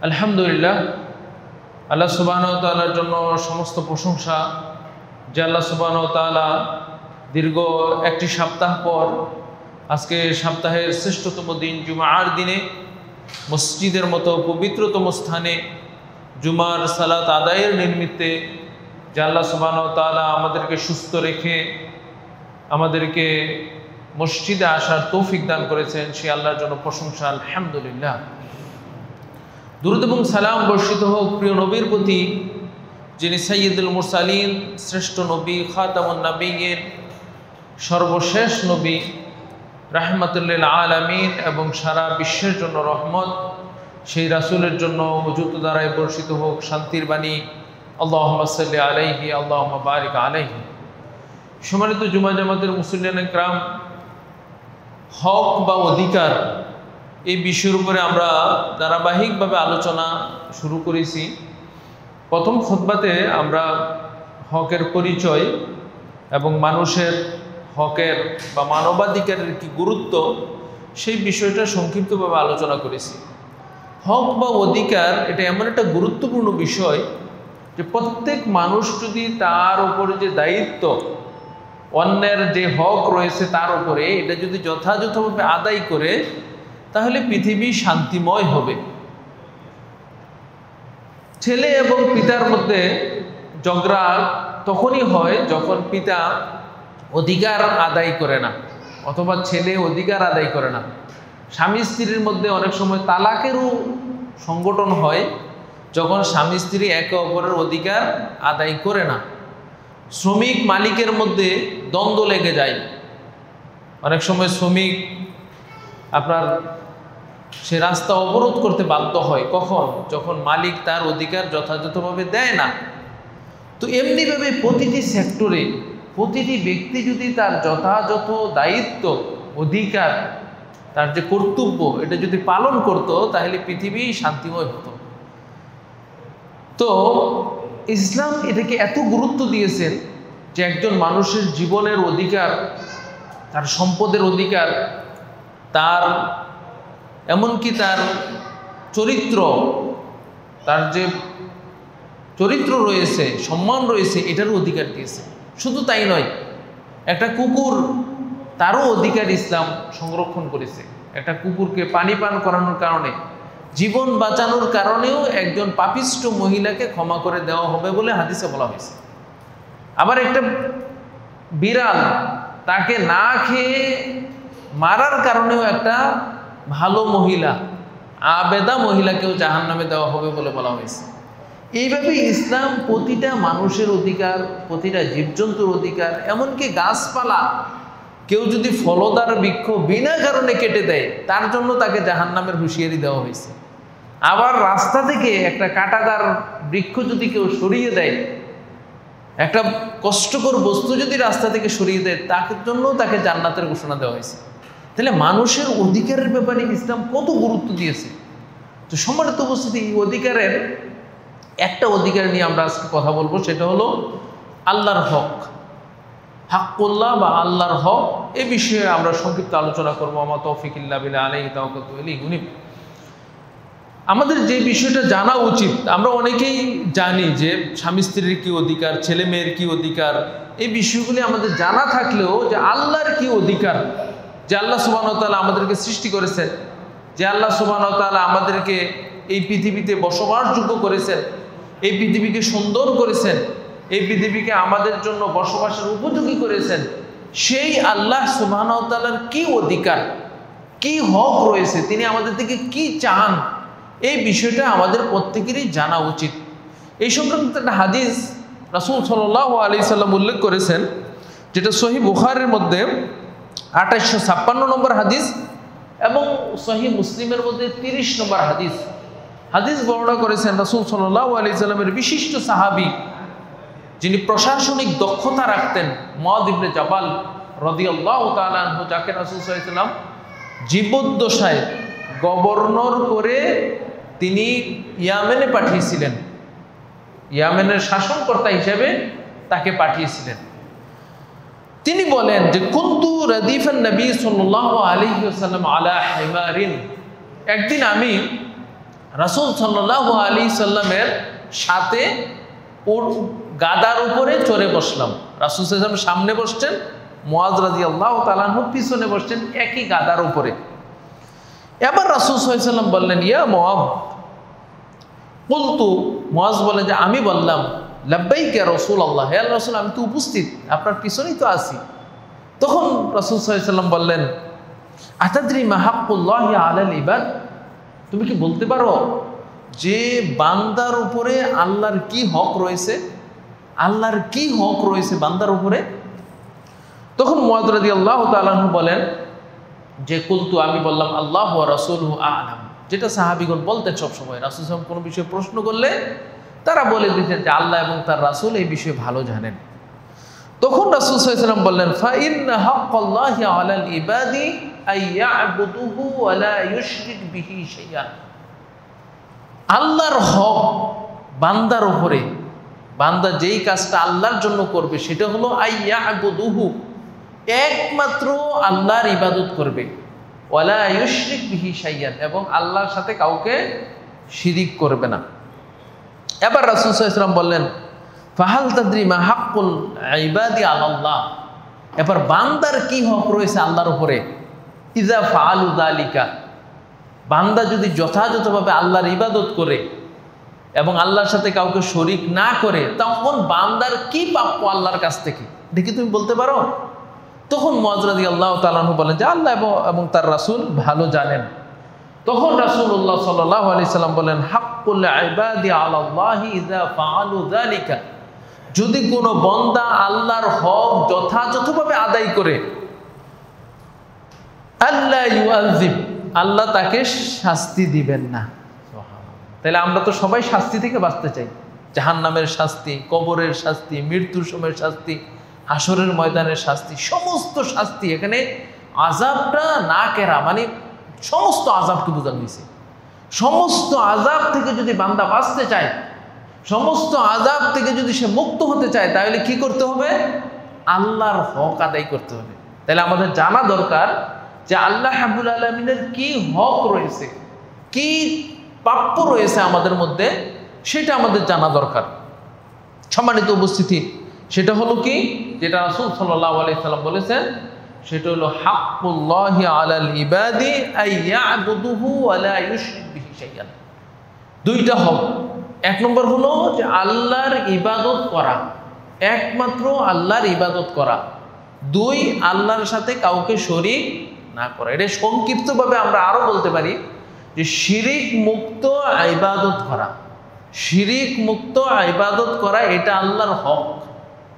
আলহামদুলিল্লাহ, আল্লাহ সুবহানাহু ওয়া তাআলার জন্য সমস্ত প্রশংসা যে আল্লাহ সুবহানাহু ওয়া তাআলা দীর্ঘ একটি সপ্তাহ পর আজকে সপ্তাহের শ্রেষ্ঠতম দিন জুমার দিনে মসজিদের মতো পবিত্রতম স্থানে জুমার সালাত আদায়ের নিমিত্তে যে আল্লাহ সুবহানাহু ওয়া তাআলা আমাদেরকে সুস্থ রেখে আমাদেরকে মসজিদে আসার তৌফিক দান করেছেন, সে আল্লাহর জন্য প্রশংসা। আলহামদুলিল্লাহ, দুরূদ এবং সালাম বর্ষিত হোক প্রিয় নবীর প্রতি, যিনি সাইয়্যিদুল মুরসালিন, শ্রেষ্ঠ নবী, খাতামুন নবিয়্যিন, সর্বশেষ নবী, রাহমাতুল লিল আলামিন এবং সারা বিশ্বের জন্য রহমত। সেই রাসূলের জন্য উজুত দ্বারায় বর্ষিত হোক শান্তির বাণী। আল্লাহুম্মা সাল্লি আলাইহি, আল্লাহুম্মা বারিক আলাইহি। সম্মানিত জুমা জামাতের মুসল্লিয়ান ইকরাম, হক বা অধিকার এই বিষয়ের উপরে আমরা ধারাবাহিকভাবে আলোচনা শুরু করেছি। প্রথম খুতবাতে আমরা হকের পরিচয় এবং মানুষের হকের বা মানবাধিকারের কি গুরুত্ব সেই বিষয়টা সংক্ষিপ্তভাবে আলোচনা করেছি। হক বা অধিকার এটা এমন একটা গুরুত্বপূর্ণ বিষয় যে প্রত্যেক মানুষ যদি তার উপরে যে দায়িত্ব, অন্যের যে হক রয়েছে তার উপরে, এটা যদি যথাযথভাবে আদায় করে তাহলে পৃথিবী শান্তিময় হবে। ছেলে এবং পিতার মধ্যে ঝগড়া তখনই হয় যখন পিতা অধিকার আদায় করে না অথবা ছেলে অধিকার আদায় করে না। স্বামী স্ত্রীর মধ্যে অনেক সময় তালাকেরও সংগঠন হয় যখন স্বামী স্ত্রী একে অপরের অধিকার আদায় করে না। শ্রমিক মালিকের মধ্যে দ্বন্দ্ব লেগে যায়। অনেক সময় শ্রমিক আপনার সে রাস্তা অবরোধ করতে বাধ্য হয়, কখন? যখন মালিক তার অধিকার যথাযথভাবে দেয় না। তো এমনিভাবে প্রতিটি সেক্টরে প্রতিটি ব্যক্তি যদি তার যথাযথ দায়িত্ব, অধিকার, তার যে কর্তব্য এটা যদি পালন করত তাহলে পৃথিবী শান্তিময় হতো। তো ইসলাম এটাকে এত গুরুত্ব দিয়েছেন যে একজন মানুষের জীবনের অধিকার, তার সম্পদের অধিকার, তার এমনকি তার চরিত্র, তার যে চরিত্র রয়েছে, সম্মান রয়েছে, এটারও অধিকার দিয়েছে। শুধু তাই নয়, একটা কুকুর, তারও অধিকার ইসলাম সংরক্ষণ করেছে। একটা কুকুরকে পানি পান করানোর কারণে, জীবন বাঁচানোর কারণেও একজন পাপিষ্ঠ মহিলাকে ক্ষমা করে দেওয়া হবে বলে হাদিসে বলা হয়েছে। আবার একটা বিড়াল, তাকে না খেয়ে মারার কারণেও একটা ভালো মহিলা, আবেদা মহিলাকেও জাহান্নামে দেওয়া হবে বলে বলা হয়েছে। এইভাবে ইসলাম প্রতিটা মানুষের অধিকার, প্রতিটা জীবজন্তুর অধিকার, এমনকি গাছপালা, কেউ যদি ফলদার বৃক্ষ বিনা কারণে কেটে দেয় তার জন্য তাকে জাহান্নামের হুঁশিয়ারি দেওয়া হয়েছে। আবার রাস্তা থেকে একটা কাঁটাদার বৃক্ষ যদি কেউ সরিয়ে দেয়, একটা কষ্টকর বস্তু যদি রাস্তা থেকে সরিয়ে দেয়, তার জন্য তাকে জান্নাতের ঘোষণা দেওয়া হয়েছে। তাহলে মানুষের অধিকারের ব্যাপারে ইসলাম কত গুরুত্ব দিয়েছে। তো সম্মানিত উপস্থিতি, এই অধিকারের একটা অধিকার নিয়ে আমরা আজকে কথা বলবো, সেটা হলো আল্লাহর হক, হাক্কুল্লাহ বা আল্লাহর হক। এ বিষয়ে আমরা সংক্ষিপ্ত আলোচনা করবো। আমা তৌফিক ইল্লা বিল্লাহ, আলাইহি তাওয়াক্কালতু ওয়া ইলাইহি উনীব। আমাদের যে বিষয়টা জানা উচিত, আমরা অনেকেই জানি যে স্বামী স্ত্রীর কী অধিকার, ছেলে মেয়ের কী অধিকার, এই বিষয়গুলি আমাদের জানা থাকলেও যে আল্লাহর কী অধিকার, যে আল্লাহ সুবহানাহু ওয়া তাআলা আমাদেরকে সৃষ্টি করেছেন, যে আল্লাহ সুবহানাহু ওয়া তাআলা আমাদেরকে এই পৃথিবীতে বসবাসযোগ্য করেছেন, এই পৃথিবীকে সুন্দর করেছেন, এই পৃথিবীকে আমাদের জন্য বসবাসের উপযোগী করেছেন, সেই আল্লাহ সুবহানাহু ওয়া তাআলার কী অধিকার, কী হক রয়েছে, তিনি আমাদের থেকে কী চান, এই বিষয়টা আমাদের প্রত্যেকেরই জানা উচিত। এই সংক্রান্ত একটা হাদিস রাসূল সাল্লাল্লাহু আলাইহি সাল্লাম উল্লেখ করেছেন, যেটা সহিহ বুখারীর মধ্যে 2856 নম্বর হাদিস এবং সহিহ মুসলিমের মধ্যে 30 নম্বর হাদিস। হাদিস বর্ণনা করেছেন রাসূল সাল্লাল্লাহু আলাইহি সাল্লামের বিশিষ্ট সাহাবী, যিনি প্রশাসনিক দক্ষতা রাখতেন, মুআয ইবনে জাবাল রাদিয়াল্লাহু তাআলা আনহু, যাকে রাসূল সাল্লাল্লাহু আলাইহি সাল্লাম জীবদ্দশায় গভর্নর করে তিনি ইয়ামেনে পাঠিয়েছিলেন, ইয়ামেনের শাসনকর্তা হিসেবে তাকে পাঠিয়েছিলেন। তিনি বলেন যে কুনতু রাদিফান নবী সাল্লাল্লাহু আলাইহি ওয়াসাল্লাম আলা হিমারিন, একদিন আমি রাসূল সাল্লাল্লাহু আলাইহি সাল্লামের সাথে ওর গাদার উপরে চড়ে বসলাম। রাসূল সাল্লাল্লাহু আলাইহি সাল্লাম সামনে বসছেন, মুআজ রাদিয়াল্লাহু তাআলা আনহু পিছনে বসছেন একই গাদার উপরে। এবার রাসূল সাল্লাল্লাহু আলাইহি সাল্লাম বললেন, ইয়া মুআজ, কুলতু, মুআজ বলেন যে আমি বললাম, লাব্বাইক ইয়া রাসূলুল্লাহ, হে আল্লাহর রাসূল, আমি তো উপস্থিত, আপনার পিছনেই তো আছি। তখন রাসূল সাল্লাল্লাহু আলাইহি সাল্লাম বললেন, আতাদরি মা হাক্কুল্লাহি আলাল ইবাদ, তুমি কি বলতে পারো যে বান্দার উপরে আল্লাহর কি হক রয়েছে? আল্লাহর কি হক রয়েছে বান্দার উপরে? তখন মুআজ রাদিয়াল্লাহু তাআলা আনহু বলেন যে কুলতু, আমি বললাম, আল্লাহ ওয়া রাসূলুহু আ'লাম, যেটা সাহাবীগণ বলতেন সবসময়। রাসূল সাল্লাল্লাহু আলাইহি ওয়াসাল্লাম কোনো বিষয়ে প্রশ্ন করলে তারা বলে দিতেন যে আল্লাহ এবং তার রাসূল এই বিষয়ে ভালো জানেন। তখন রাসূল সাল্লাল্লাহু আলাইহি ওয়াসাল্লাম বললেন, ফা ইন্না হাক্কাল্লাহি আলাল ইবাদি আইয়াবুদুহু ওয়া লা ইউশরিক বিহি শাইআন, আল্লাহর হক বান্দার উপরে, বান্দা যেই কাজটা আল্লাহর জন্য করবে সেটা হলো আইয়াবুদুহু, একমাত্র আল্লাহর ইবাদত করবে, ওয়া লা ইউশরিক বিহি শাইআন, এবং আল্লাহর সাথে কাউকে শিরিক করবে না। এবার রাসূল সাল্লাল্লাহু আলাইহি ওয়াসাল্লাম বললেন, ফাহাল তাদরি মা হাক্কুল ইবাদি আলাল্লাহ, এবার বান্দার কি হক রয়েছে আল্লাহর উপরে? ইজা ফাআলু যালিকা, বান্দা যদি যথাযথভাবে আল্লাহর ইবাদত করে এবং আল্লাহর সাথে কাউকে শরিক না করে, তখন বান্দার কি প্রাপ্য আল্লাহর কাছ থেকে, দেখি তুমি বলতে পারো? তখন মুআজ রাদিয়াল্লাহু তাআলা আনহু বলেন যে আল্লাহ এবং তার রাসূল ভালো জানেন। তখন রাসূলুল্লাহ সাল্লাল্লাহু আলাইহি সাল্লাম বলেন, হাক্কুল ইবাদি আলাল্লাহি ইজা ফাআলু যালিকা, যদি কোনো বান্দা আল্লাহর হক যথাযথভাবে আদায় করে, আল্লাহ ইউআযিব, আল্লাহ তাকে শাস্তি দিবেন না। তাহলে আমরা তো সবাই শাস্তি থেকে বাঁচতে চাই, জাহান্নামের শাস্তি, কবরের শাস্তি, মৃত্যুর সময়ের শাস্তি, হাসরের ময়দানের শাস্তি, সমস্ত শাস্তি। এখানে আযাবটা না কেরা মানে সমস্ত আযাবকে বোঝানো হয়েছে। সমস্ত আযাব থেকে যদি বান্দা বাঁচতে চায়, সমস্ত আযাব থেকে যদি সে মুক্ত হতে চায়, তাহলে কি করতে হবে? আল্লাহর হক আদায় করতে হবে। তাহলে আমাদের জানা দরকার যে আল্লাহ রাব্বুল আলামিনের কি হক রয়েছে, কি প্রাপ্য রয়েছে আমাদের মধ্যে, সেটা আমাদের জানা দরকার। সম্মানিত উপস্থিতি, সেটা হলো কি, যেটা রাসূল সাল্লাল্লাহু আলাইহি সাল্লাম বলেছেন, সেটা হলো হাক্কুল্লাহি আলাল ইবাদি আইয়াবুদুহু ওয়া লা ইউশরিক বিহি শাইআন। দুইটা হক। এক নম্বর হলো যে আল্লাহর ইবাদত করা, একমাত্র আল্লাহর ইবাদত করা। দুই, আল্লাহর সাথে কাউকে শরীক না করা। এটা সংক্ষিপ্তভাবে আমরা আরো বলতে পারি যে শিরিক মুক্ত ইবাদত করা। শিরিক মুক্ত ইবাদত করা, এটা আল্লাহর হক।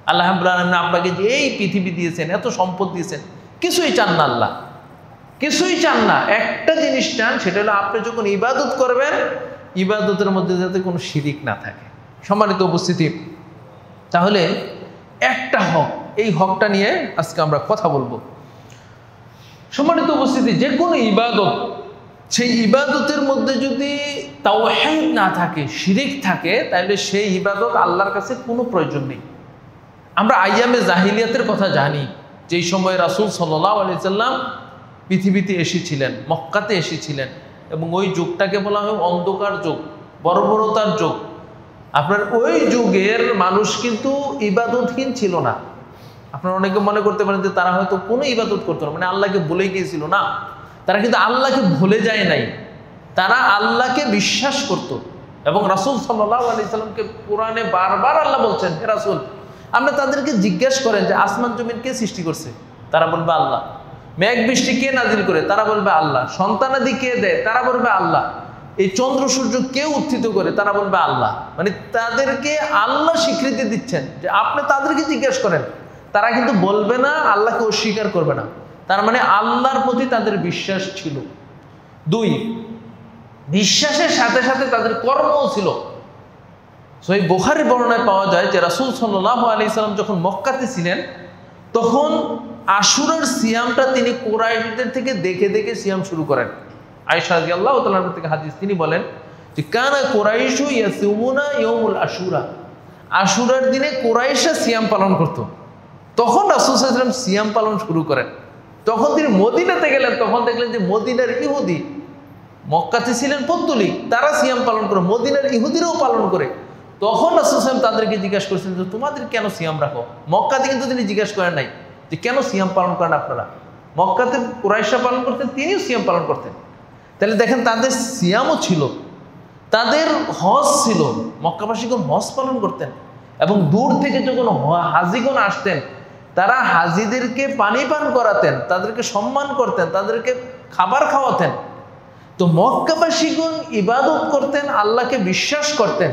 আল্লাহ রাব্বুল আলামিন আপনাকে যে এই পৃথিবী দিয়েছেন, এত সম্পদ দিয়েছেন, কিছুই চান না আল্লাহ, কিছুই চান না। একটা জিনিস চান, সেটা হলো আপনি যখন ইবাদত করবেন, ইবাদতের মধ্যে যাতে কোনো শিরিক না থাকে। সম্মানিত উপস্থিতি, তাহলে একটা হক, এই হকটা নিয়ে আজকে আমরা কথা বলবো। সম্মানিত উপস্থিতি, যে কোনো ইবাদত, সেই ইবাদতের মধ্যে যদি তাওহীদ না থাকে, শিরিক থাকে, তাহলে সেই ইবাদত আল্লাহর কাছে কোনো প্রয়োজন নেই। আমরা আইয়ামে জাহিলিয়াতের কথা জানি, যেই সময় রাসূল সাল্লাল্লাহু আলাইহি সাল্লাম পৃথিবীতে এসেছিলেন, মক্কাতে এসেছিলেন, এবং ওই যুগটাকে বলা হয় অন্ধকার যুগ, বর্বরতার যুগ। আপনার ওই যুগের মানুষ কিন্তু ইবাদতহীন ছিল না। আপনারা অনেকে মনে করতে পারেন যে তারা হয়তো কোনো ইবাদত করতো না, মানে আল্লাহকে ভুলে গিয়েছিল। না, তারা কিন্তু আল্লাহকে ভুলে যায় নাই, তারা আল্লাহকে বিশ্বাস করত। এবং রাসূল সাল্লাল্লাহু আলাইহি সাল্লামকে কোরআনে বারবার আল্লাহ বলছেন, হে রাসূল, আপনি তাদেরকে জিজ্ঞেস করেন যে আসমান জমিন কে সৃষ্টি করছে, তারা বলবে আল্লাহ। মেঘ বৃষ্টি কে নাজিল করে, তারা বলবে আল্লাহ। সন্তানাদি কে দেয়, তারা বলবে আল্লাহ। এই চন্দ্র সূর্য কে উত্থিত করে, তারা বলবে আল্লাহ। মানে তাদেরকে আল্লাহ স্বীকৃতি দিচ্ছেন যে আপনি তাদেরকে জিজ্ঞেস করেন, তারা কিন্তু বলবে না, আল্লাহকে অস্বীকার করবে না। তার মানে আল্লাহর প্রতি তাদের বিশ্বাস ছিল। দুই, বিশ্বাসের সাথে সাথে তাদের কর্মও ছিল। সহিহ বুখারীর বর্ণনায় পাওয়া যায় যে রাসূল সাল্লাল্লাহু আলাইহি সাল্লাম যখন মক্কাতে ছিলেন, তখন আশুরার সিয়ামটা তিনি কুরাইশদের থেকে দেখে দেখে সিয়াম শুরু করেন। আয়েশা রাদিয়াল্লাহু তাআলা থেকে হাদিস, তিনি বলেন যে কানা কুরাইশু ইয়াসুমুনা ইয়াউমুল আশুরা, আশুরার দিনে কুরাইশরা সিয়াম পালন করত। তখন রাসূল সাল্লাল্লাহু আলাইহি সাল্লাম সিয়াম পালন শুরু করেন। তখন তিনি মদিনাতে গেলেন, তখন দেখলেন যে মদিনার ইহুদি মক্কাতে ছিলেন পৌত্তলিক, তারা সিয়াম পালন করে, মদিনার ইহুদিরাও পালন করে। তখন রাসূল সাল্লাল্লাহু আলাইহি ওয়াসাল্লাম তাদেরকে জিজ্ঞাসা করছেন যে তোমাদের কেন সিয়াম রাখো? মক্কাতে কিন্তু তিনি জিজ্ঞাসা করেন নাই যে কেন সিয়াম পালন করেন আপনারা। মক্কাতে কুরাইশরা পালন করতেন, তিনিও সিয়াম পালন করতেন। তাহলে দেখেন তাদের সিয়ামও ছিল, তাদের হজ ছিল, মক্কাবাসীগণ হজ পালন করতেন। এবং দূর থেকে যখন হাজিগণ আসতেন, তারা হাজিদেরকে পানি পান করাতেন, তাদেরকে সম্মান করতেন, তাদেরকে খাবার খাওয়াতেন। তো মক্কাবাসীগণ ইবাদত করতেন, আল্লাহকে বিশ্বাস করতেন,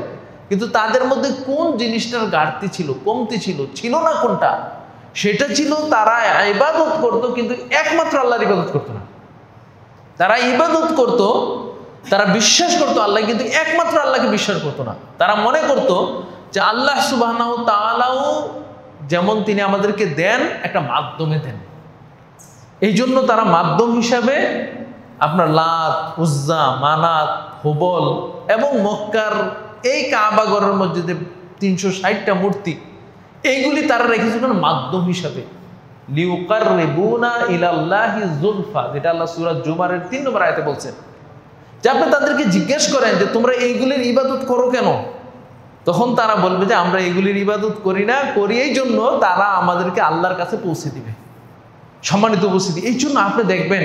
কিন্তু তাদের মধ্যে কোন জিনিসটার ঘাটতি ছিল, কমতি ছিল, ছিল না কোনটা? সেটা ছিল তারা ইবাদত করত কিন্তু একমাত্র আল্লাহর ইবাদত করতো না। তারা ইবাদত করত, তারা বিশ্বাস করতো আল্লাহ, কিন্তু একমাত্র আল্লাহকে বিশ্বাস করতো না। তারা মনে করত যে আল্লাহ সুবহানাহু ওয়া তাআলাও যেমন তিনি আমাদেরকে দেন, একটা মাধ্যমে দেন। এই জন্য তারা মাধ্যম হিসাবে আপনার লাত, উজ্জা, মানাত, হুবল এবং মক্কার এই কাবাগরের মসজিদে ৩৬০টা মূর্তি, এইগুলি তারা রেখেছিলেন মাধ্যম হিসাবে। লিউকাররিবুনা ইলাল্লাহি যুলফা, যেটা আল্লাহ সূরা জুমারের ৩ নম্বর আয়াতে বলছেন। যে আপনি তাদেরকে জিজ্ঞেস করেন যে তোমরা এইগুলির ইবাদত করো কেন, তখন তারা বলবে যে আমরা এগুলির ইবাদত করি না, করি এই জন্য তারা আমাদেরকে আল্লাহর কাছে পৌঁছে দিবে। সম্মানিত উপস্থিতি, এই জন্য আপনি দেখবেন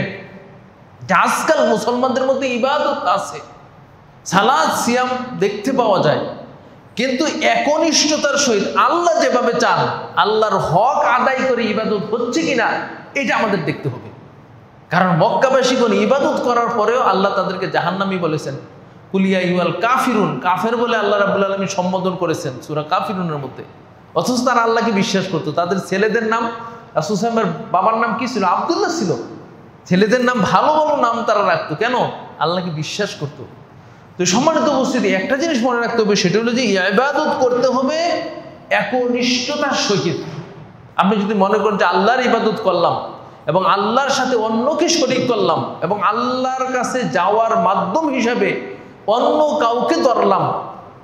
যে আজকাল মুসলমানদের মধ্যে ইবাদত আছে, সালাত সিয়াম দেখতে পাওয়া যায়, কিন্তু একনিষ্ঠতার সহিত আল্লাহ যেভাবে চান আল্লাহর হক আদায় করে ইবাদত হচ্ছে কিনা এটা আমাদের দেখতে হবে। কারণ মক্কাবাসীগণ ইবাদত করার পরেও আল্লাহ তাদেরকে জাহান্নামী বলেছেন। কুলিয়া ইউল কাফিরুন, কাফের বলে আল্লাহ রাব্বুল আলামিন সম্বোধন করেছেন সূরা কাফিরুনের মধ্যে। অথচ তারা আল্লাহকে বিশ্বাস করতো। তাদের ছেলেদের নাম, রাসূল সাল্লাল্লাহু আলাইহি ওয়াসাল্লামের বাবার নাম কি ছিল? আব্দুল্লাহ ছিল। ছেলেদের নাম ভালো ভালো নাম তারা রাখতো, কেন? আল্লাহকে বিশ্বাস করতো। তো সম্মানিত উপস্থিতি, একটা জিনিস মনে রাখতে হবে, সেটা হলো যে ইবাদত করতে হবে একনিষ্ঠতার সহিত। আপনি যদি মনে করেন যে আল্লাহর ইবাদত করলাম এবং আল্লাহর সাথে অন্যকে শরীক করলাম এবং আল্লাহর কাছে যাওয়ার মাধ্যম হিসাবে অন্য কাউকে ধরলাম,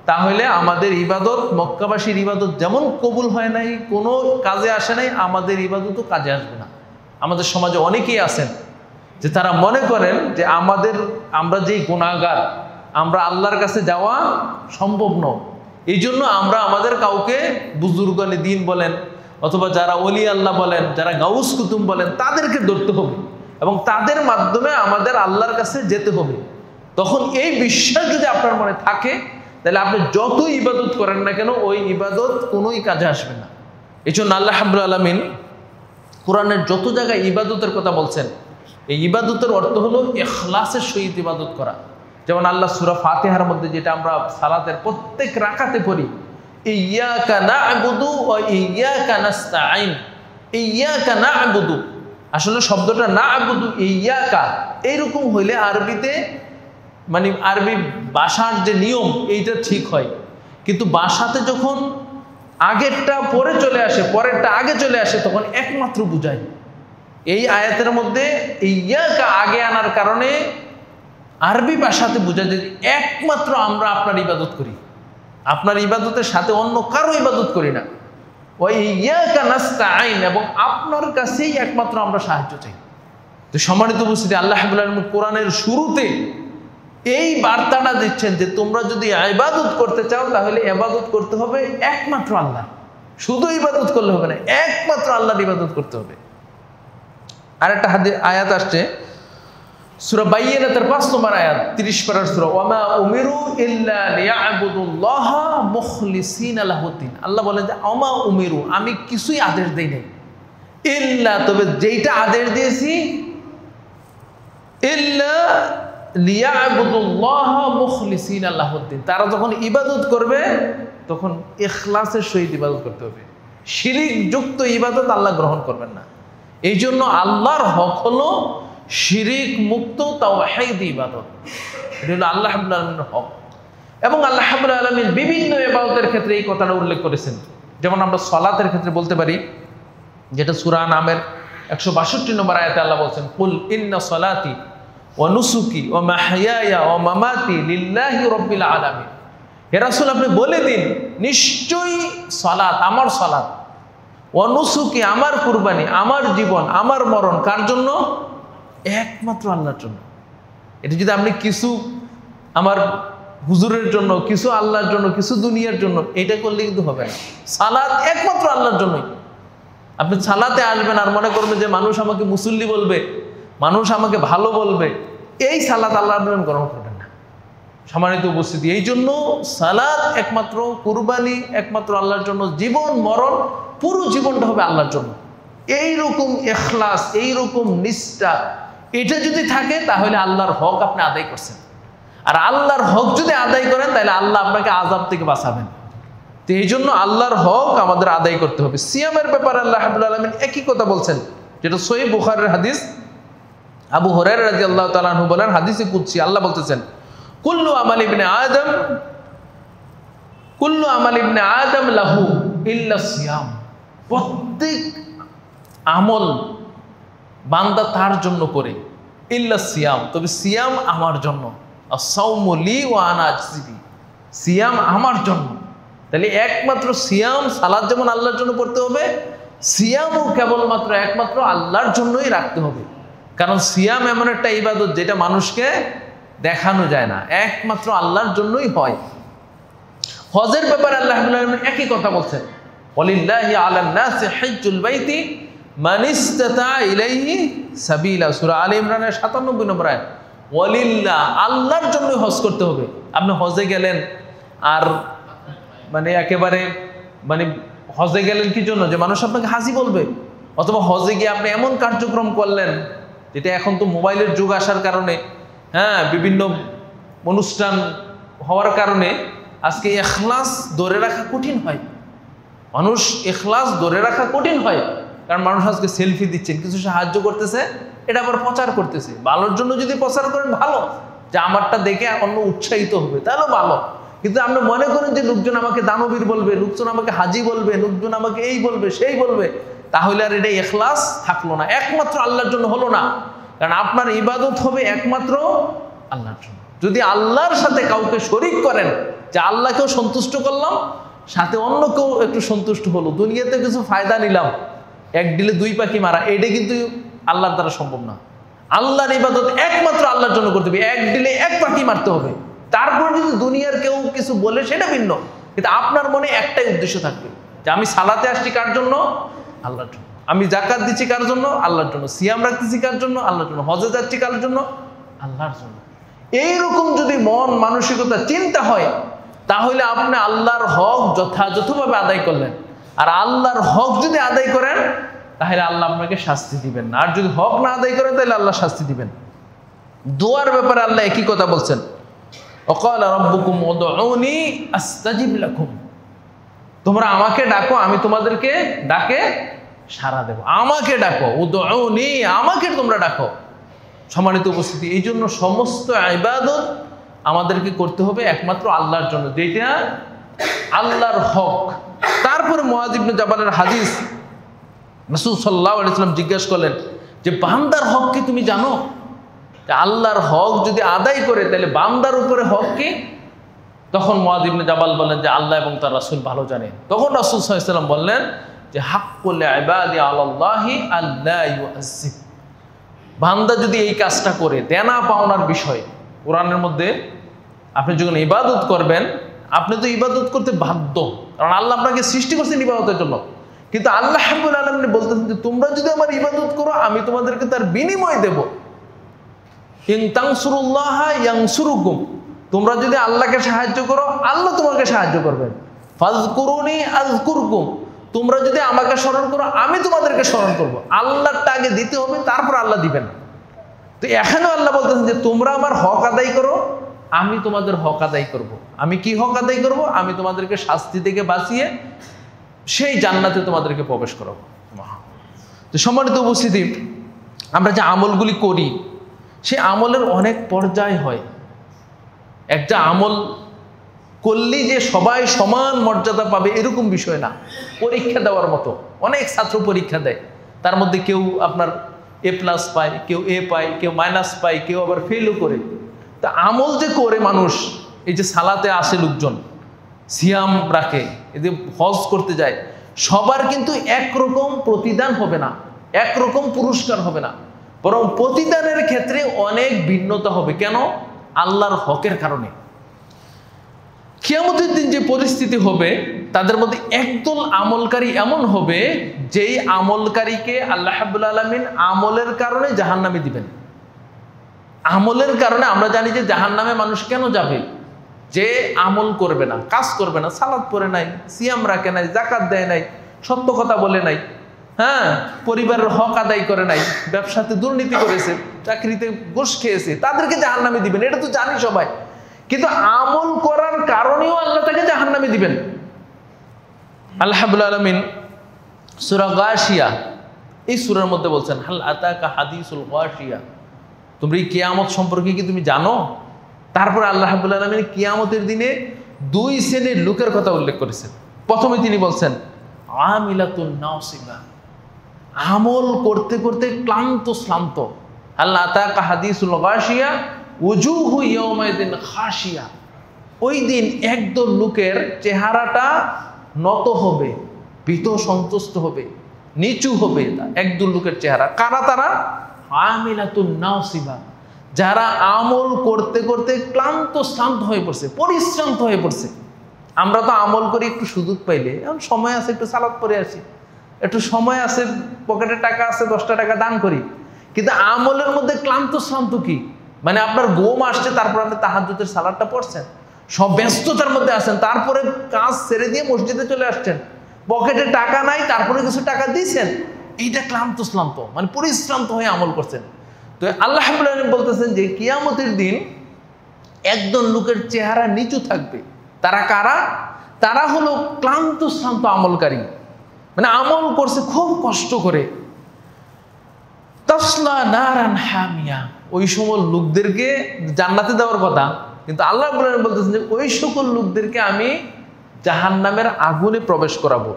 তাহলে আমাদের ইবাদত মক্কাবাসীর ইবাদত যেমন কবুল হয় নাই, কোনো কাজে আসে নাই, আমাদের ইবাদতও কাজে আসবে না। আমাদের সমাজে অনেকেই আছেন যে তারা মনে করেন যে আমরা যেই গুনাহগার, আমরা আল্লাহর কাছে যাওয়া সম্ভব নয়, এই জন্য আমরা আমাদের কাউকে বুজুর্গানে দিন বলেন অথবা যারা ওলি আল্লাহ বলেন, যারা গাউস কুতুম বলেন, তাদেরকে ধরতে হবে এবং তাদের মাধ্যমে আমাদের আল্লাহর কাছে যেতে হবে। তখন এই বিশ্বাস যদি আপনার মনে থাকে, তাহলে আপনি যত ইবাদত করেন না কেন ওই ইবাদত কোনোই কাজে আসবে না। এই জন্য আল্লাহ রাব্বুল আলামিন কোরআনের যত জায়গায় ইবাদতের কথা বলছেন, এই ইবাদতের অর্থ হলো ইখলাসের সহিত ইবাদত করা। যেমন আল্লাহ সূরা ফাতিহার মধ্যে, যেটা আমরা সালাতের প্রত্যেক রাকাতে পড়ি, ইয়্যাকা না'বুদু ওয়া ইয়্যাকা নাস্তাঈন। ইয়্যাকা না'বুদু, আসলে শব্দটা না'বুদু ইয়্যাকা এইরকম হইলে আরবিতে মানে আরবি ভাষার যে নিয়ম এইটা ঠিক হয়, কিন্তু ভাষাতে যখন আগেরটা পরে চলে আসে, পরেরটা আগে চলে আসে, তখন একমাত্র বুঝায়। এই আয়াতের মধ্যে ইয়্যাকা আগে আনার কারণে আরবি ভাষাতে বোঝা যায় একমাত্র আমরা আপনার ইবাদত করি, আপনার ইবাদতের সাথে অন্য কারো ইবাদত করি না। ওই ইয়্যাকা নাস্তাঈন, এবং আপনার কাছেই একমাত্র আমরা সাহায্য চাই। তো সম্মানিত উপস্থিতি, আল্লাহ রাব্বুল আলামিন কোরআনের শুরুতে এই বার্তাটা দিচ্ছেন যে তোমরা যদি ইবাদত করতে চাও তাহলে ইবাদত করতে হবে একমাত্র আল্লাহ। শুধু ইবাদত করলে হবে না, একমাত্র আল্লাহর ইবাদত করতে হবে। আরেকটা আয়াত আসছে সূরা বাইয়িনাতের ৫ নম্বর আয়াত, ৩০ পারার সূরা, ওয়ামা উমিরু ইল্লা লিয়াবুদুল্লাহা মুখলিসিনা লাহুদ্দিন। আল্লাহ বলেন যে ওয়ামা উমিরু, আমি কিছুই আদেশ দেই নাই, ইল্লা, তবে যেইটা আদেশ দিয়েছি, ইল্লা লিয়াবুদুল্লাহা মুখলিসিনা লাহুদ্দিন, তারা যখন ইবাদত করবে তখন ইখলাসের সহিত ইবাদত করতে হবে। শিরিক যুক্ত ইবাদত আল্লাহ গ্রহণ করবেন না। এই জন্য আল্লাহর হক হলো শিরিক মুক্ত তাওহীদ ইবাদত, এটা হলো আল্লাহ রাব্বুল আলামিনের হক। এবং আল্লাহ রাব্বুল আলামিন বিভিন্ন ইবাদতের ক্ষেত্রে এই কথাটা উল্লেখ করেছেন। যেমন আমরা সালাতের ক্ষেত্রে বলতে পারি, যেটা সূরা নামের ১৬২ নম্বর আয়াতে আল্লাহ বলছেন, কুল ইন্না সালাতি ওয়া নুসুকি ওয়া মাহইয়ায়া ওয়া মামাতি লিল্লাহি রাব্বিল আলামিন। হে রাসূল, আপনি বলে দিন নিশ্চয়ই সালাত, আমার সালাত, ওয়া নুসুকি, আমার কুরবানি, আমার জীবন, আমার মরণ কার জন্য? একমাত্র আল্লাহর জন্য। এটা যদি আপনি কিছু আমার হুজুরের জন্য, কিছু আল্লাহর জন্য, কিছু দুনিয়ার জন্য, এটা করলে কিন্তু হবে না। সালাত একমাত্র আল্লাহর জন্যই। আপনি সালাতে আসবেন আর মনে করবেন যে মানুষ আমাকে মুসল্লি বলবে, মানুষ আমাকে ভালো বলবে, এই সালাত আল্লাহ গ্রহণ করবেন না। সম্মানিত উপস্থিতি, এই জন্য সালাত একমাত্র, কুরবানি একমাত্র আল্লাহর জন্য, জীবন মরণ পুরো জীবনটা হবে আল্লাহর জন্য। এইরকম ইখলাস, এইরকম নিষ্ঠা, এটা যদি থাকে তাহলে আল্লাহর হক আপনি আদায় করছেন। আর আল্লাহর হক যদি আদায় করেন তাহলে আল্লাহ আপনাকে আযাব থেকে বাঁচাবেন। তো এই জন্য আল্লাহর হক আমাদের আদায় করতে হবে। সিয়ামের ব্যাপারে আল্লাহ রাব্বুল আলামিন একই কথা বলছেন, যেটা সহিহ বুখারীর হাদিস। আবু হুরায়রা রাদিয়াল্লাহু তাআলা আনহু বলেন, হাদিসে কুদসি আল্লাহ বলতেছেন, কুল্লু আমাল ইবনে আদম লাহু ইল্লা সিয়াম। প্রত্যেক আমল বান্দা তার জন্য করে, ইল্লা সিয়াম, তবে সিয়াম আমার জন্য। আস-সাওমু লি ওয়া আনা আজজি বিহি, সিয়াম আমার জন্য। তাহলে একমাত্র সিয়াম, সালাত যেমন আল্লাহর জন্য পড়তে হবে, সিয়ামও কেবলমাত্র একমাত্র আল্লাহর জন্যই রাখতে হবে। কারণ সিয়াম এমন একটা ইবাদত যেটা মানুষকে দেখানো যায় না, একমাত্র আল্লাহর জন্যই হয়। হজের ব্যাপারে আল্লাহ রাব্বুল আলামিন একই কথা বলছেন, ওয়ালিল্লাহি আলান নাসি হিজ্জুল বাইতি মান ইসতাতা ইলাইহি সাবিলা, সূরা আলে ইমরানের ৯৭ নম্বর আয়াত। ওয়ালিল্লাহ, আল্লাহর জন্যই হজ করতে হবে। আপনি হজে গেলেন আর একেবারে হজে গেলেন কি জন্য? যে মানুষ আপনাকে হাজি বলবে। অথবা হজে গিয়ে আপনি এমন কার্যক্রম করলেন যেটা এখন তো মোবাইলের যুগ আসার কারণে, বিভিন্ন অনুষ্ঠান হওয়ার কারণে আজকে ইখলাস ধরে রাখা কঠিন হয়। মানুষ ইখলাস ধরে রাখা কঠিন হয়, কারণ মানুষ আজকে সেলফি দিচ্ছেন, কিছু সাহায্য করতেছে, এটা আবার প্রচার করতেছে। ভালোর জন্য যদি প্রচার করেন ভালো, যে আমারটা দেখে অন্য উৎসাহিত হবে, তাহলে ভালো। কিন্তু আপনি মনে করেন যে লোকজন আমাকে দানবীর বলবে, লোকজন আমাকে হাজি বলবে, লোকজন আমাকে এই বলবে সেই বলবে, তাহলে আর এটা ইখলাস থাকলো না, একমাত্র আল্লাহর জন্য হলো না। কারণ আপনার ইবাদত হবে একমাত্র আল্লাহর জন্য। যদি আল্লাহর সাথে কাউকে শরীক করেন, যে আল্লাহকেও সন্তুষ্ট করলাম, সাথে অন্য কেউ একটু সন্তুষ্ট হলো, দুনিয়াতে কিছু ফায়দা নিলাম, এক ডিলে দুই পাখি মারা, এটা কিন্তু আল্লাহর দ্বারা সম্ভব না। আল্লাহর ইবাদত একমাত্র আল্লাহর জন্য করতে হবে, এক ডিলে এক পাখি মারতে হবে। তারপর যদি দুনিয়ার কেউ কিছু বলে সেটা ভিন্ন, কিন্তু আপনার মনে একটাই উদ্দেশ্য থাকবে, যে আমি সালাতে আসছি কার জন্য? আল্লাহর জন্য। আমি যাকাত দিচ্ছি কার জন্য? আল্লাহর জন্য। সিয়াম রাখতেছি কার জন্য? আল্লাহর জন্য। হজে যাচ্ছি কার জন্য? আল্লাহর জন্য। এইরকম যদি মন মানসিকতা চিন্তা হয়, তাহলে আপনি আল্লাহর হক যথাযথভাবে আদায় করলেন। আর আল্লাহর হক যদি আদায় করেন তাহলে আল্লাহ আপনাকে শাস্তি দিবেন না, আর যদি হক না আদায় করেন তাহলে আল্লাহ শাস্তি দিবেন। দোয়ার ব্যাপারে আল্লাহ একই কথা বলছেন, ওয়াকালা রাব্বুকুম উদউনি আস্তাজিব লাকুম। তোমরা আমাকে ডাকো, আমি তোমাদেরকে ডাকে সাড়া দেব। আমাকে ডাকো, উদউনি, আমাকে তোমরা ডাকো। সম্মানিত উপস্থিতি, এই জন্য সমস্ত ইবাদত আমাদেরকে করতে হবে একমাত্র আল্লাহর জন্য, যেটা আল্লাহর হক। তারপরে মুআয ইবনে জাবালের হাদিস, রাসূল সাল্লাল্লাহু আলাইহি ওয়াসাল্লাম জিজ্ঞাসা করলেন যে বান্দার হক কি তুমি জানো? আল্লাহর হক যদি আদায় করে তাহলে বান্দার উপরে হক কি? তখন মুআয ইবনে জাবাল বললেন যে আল্লাহ এবং তার রাসূল ভালো জানেন। তখন রাসূল সাল্লাল্লাহু আলাইহি ওয়াসাল্লাম বললেন যে হাক্কুল ইবাদি আলাল্লাহি আল্লা ইউআযিব। বান্দা যদি এই কাজটা করে, দেনা পাওনার বিষয়, কোরআনের মধ্যে আপনি যখন ইবাদত করবেন, আপনি তো ইবাদত করতে বাধ্য, কারণ আল্লাহ আপনাকে সৃষ্টি করছেন ইবাদতের জন্য। কিন্তু আল্লাহ রাব্বুল আলামিন বলতেছেন যে তোমরা যদি আমার ইবাদত করো, আমি তোমাদেরকে তার বিনিময় দেব। ইন তানসুরুল্লাহা ইয়ানসুরুকুম, তোমরা যদি আল্লাহকে সাহায্য করো, আল্লাহ তোমাকে সাহায্য করবেন। ফাযকুরুনি আযকুরকুম, তোমরা যদি আমাকে স্মরণ করো, আমি তোমাদেরকে স্মরণ করব। আল্লাহটা আগে দিতে হবে, তারপর আল্লাহ দিবেন। তো এখানেও আল্লাহ বলতেছেন যে তোমরা আমার হক আদায় করো, আমি তোমাদের হক আদায় করব। আমি কি হক আদায় করব? আমি তোমাদেরকে শাস্তি থেকে বাঁচিয়ে সেই জান্নাতে তোমাদেরকে প্রবেশ করাবো। তো সম্মানিত উপস্থিতি, আমরা যে আমলগুলি করি, সে আমলের অনেক পর্যায় হয়। একটা আমল করলেই যে সবাই সমান মর্যাদা পাবে এরকম বিষয় না। পরীক্ষা দেওয়ার মতো, অনেক ছাত্র পরীক্ষা দেয়, তার মধ্যে কেউ আপনার A+ পায়, কেউ A পায়, কেউ মাইনাস পায়, কেউ আবার ফেলও করে। তা আমল যে করে মানুষ, এই যে সালাতে আসে লোকজন, সিয়াম রাখে, এই যে হজ করতে যায়, সবার কিন্তু একরকম প্রতিদান হবে না, একরকম পুরস্কার হবে না। বরং প্রতিদানের ক্ষেত্রে অনেক ভিন্নতা হবে। কেন? আল্লাহর হকের কারণে। কিয়ামতের দিন যে পরিস্থিতি হবে, তাদের মধ্যে একদল আমলকারী এমন হবে যেই আমলকারীকে আল্লাহ রাব্বুল আলামিন আমলের কারণে জাহান্নামে দিবেন। আমলের কারণে আমরা জানি যে জাহান্নামে মানুষ কেন যাবে? যে আমল করবে না, কাজ করবে না, সালাত পড়ে নাই, সিয়াম রাখে নাই, যাকাত দেয় নাই, সত্য কথা বলে নাই, হ্যাঁ, পরিবারের হক আদায় করে নাই, ব্যবসাতে দুর্নীতি করেছে, চাকরিতে ঘুষ খেয়েছে, তাদেরকে জাহান্নামে দিবেন। এটা তো জানি সবাই। কিন্তু আমল করার কারণেও আল্লাহ তাকে জাহান্নামে দিবেন। আল্লাহ রাব্বুল আলামিন সূরা গাশিয়া, এই সূরার মধ্যে বলছেন, হাল আতাকা হাদিসুল গাশিয়া, তোমরা এই কিয়ামত সম্পর্কে কি তুমি জানো? তারপর আল্লাহ রাব্বুল আলামিন কিয়ামতের দিনে দুই শ্রেণীর লোকের কথা উল্লেখ করেছেন। প্রথমে তিনি বলছেন আমিলাতুন নাসিবা, আমল করতে করতে ক্লান্ত শ্রান্ত। আল্লাহ আতাকা হাদিসুল গাশিয়া উজুহু ইয়াউমাইদিন খাশিয়া, ওই দিন একদল লোকের চেহারাটা নত হবে, ভীত সন্তুষ্ট হবে, নিচু হবে। একদল লোকের চেহারা কারা? তারা আমিলাতুন নাসিবা, যারা আমল করতে করতে ক্লান্ত শ্রান্ত হয়ে পড়ছে, পরিশ্রান্ত হয়ে পড়ছে। আমরা তো আমল করি একটু সুযোগ পাইলে, এখন সময় আছে একটু সালাত পড়ে আসি, একটু সময় আছে পকেটে টাকা আছে 10টা টাকা দান করি। কিন্তু আমলের মধ্যে ক্লান্ত শ্রান্ত কি? মানে আপনার ঘুম আসছে, তারপর আপনি তাহাজ্জুদের সালাতটা পড়ছেন, সব ব্যস্ততার মধ্যে আছেন, তারপরে কাজ ছেড়ে দিয়ে মসজিদে চলে আসছেন, পকেটে টাকা নাই, তারপরে কিছু টাকা দিয়েছেন, এইটা ক্লান্ত শ্রান্ত, মানে পরিশ্রান্ত হয়ে আমল করছেন। তো আল্লাহ রাব্বুল আলামিন বলতেছেন যে কিয়ামতের দিন একদল লোকের চেহারা নিচু থাকবে। তারা কারা? তারা হলো ক্লান্ত শ্রান্ত আমলকারী, মানে আমল করছে খুব কষ্ট করে। তাসলা নারান হামিয়া, ওই সময় লোকদেরকে জান্নাতে দেওয়ার কথা, কিন্তু আল্লাহ রাব্বুল আলামিন বলতেছেন যে ওই সকল লোকদেরকে আমি জাহান্নামের আগুনে প্রবেশ করাবো।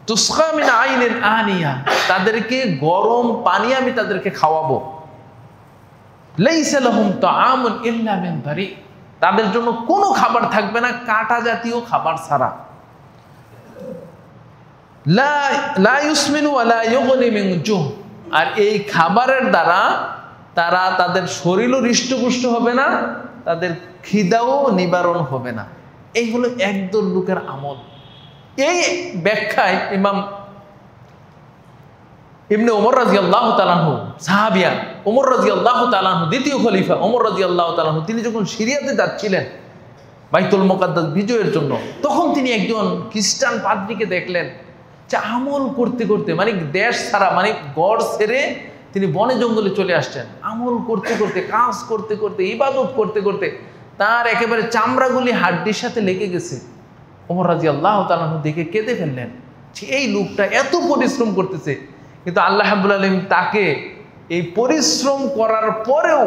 তুসকা মিন আইনিন আনিয়া, তাদেরকে গরম পানি আমি তাদেরকে খাওয়াবো। লাইসা লাহুম তাআমুন ইল্লা মিন দারি, তাদের জন্য কোনো খাবার থাকবে না কাঁটা জাতীয় খাবার ছাড়া। লা ইউসমিনু ওয়া লা ইউগনি মিন জুহ, আর এই খাবারের দ্বারা তারা তাদের শরীরও হৃষ্টপুষ্ট হবে না, তাদের খিদাও নিবারণ হবে না। এই হলো একদল লোকের আমল। এই ব্যাখ্যায় ইমাম ইবনে ওমর রাদিয়াল্লাহু তাআলা আনহু, সাহাবিয়া ওমর রাদিয়াল্লাহু তাআলা আনহু, দ্বিতীয় খলিফা ওমর রাদিয়াল্লাহু তাআলা আনহু, তিনি যখন সিরিয়াতে যাচ্ছিলেন বাইতুল মুকাদ্দাস বিজয়ের জন্য, তখন তিনি একজন খ্রিস্টান পাদ্রীকে দেখলেন যে আমল করতে করতে, মানে দেশ ছাড়া, মানে গড় ছেড়ে তিনি বনে জঙ্গলে চলে আসছেন। আমল করতে করতে, কাজ করতে করতে, ইবাদত করতে করতে তার একেবারে চামড়াগুলি হাড্ডির সাথে লেগে গেছে। ওমর রাদিয়াল্লাহু তাআলা আনহু দেখে কেঁদে ফেললেন যে এই লোকটা এত পরিশ্রম করতেছে, কিন্তু আল্লাহ রাব্বুল আলামিন তাকে এই পরিশ্রম করার পরেও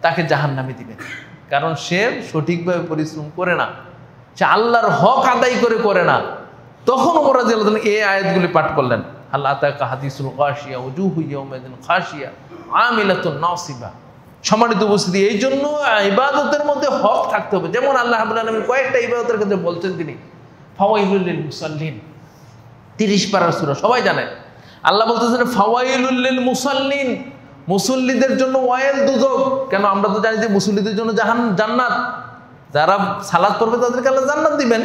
তাকে জাহান্নামে দিবেন, কারণ সে সঠিকভাবে পরিশ্রম করে না, সে আল্লাহর হক আদায় করে না। তখন ওমর রাদিয়াল্লাহু তাআলা এই আয়াতগুলি পাঠ করলেন, হাল আতাকা হাদিসুল গাশিয়া উজুহু ইয়াউমাইদিন খাশিয়া আমিলাতুন নাসিবা। সম্মানিত উপস্থিতি, এই জন্য ইবাদতের মধ্যে হক থাকতে হবে। যেমন আল্লাহ রাব্বুল আলামিন কয়েকটা ইবাদতের ক্ষেত্রে বলছেন, তিনি ফাওয়াইলুল লিল মুসাল্লিন, 30 পারার সূরা সবাই জানেন। আল্লাহ বলতেছেন ফাওয়াইলুল লিল মুসাল্লিন, মুসল্লিদের জন্য ওয়াইল, দুজক। কেন? আমরা তো জানি যে মুসল্লিদের জন্য জান্নাত, যারা সালাত পড়বে তাদেরকে আল্লাহ জান্নাত দিবেন।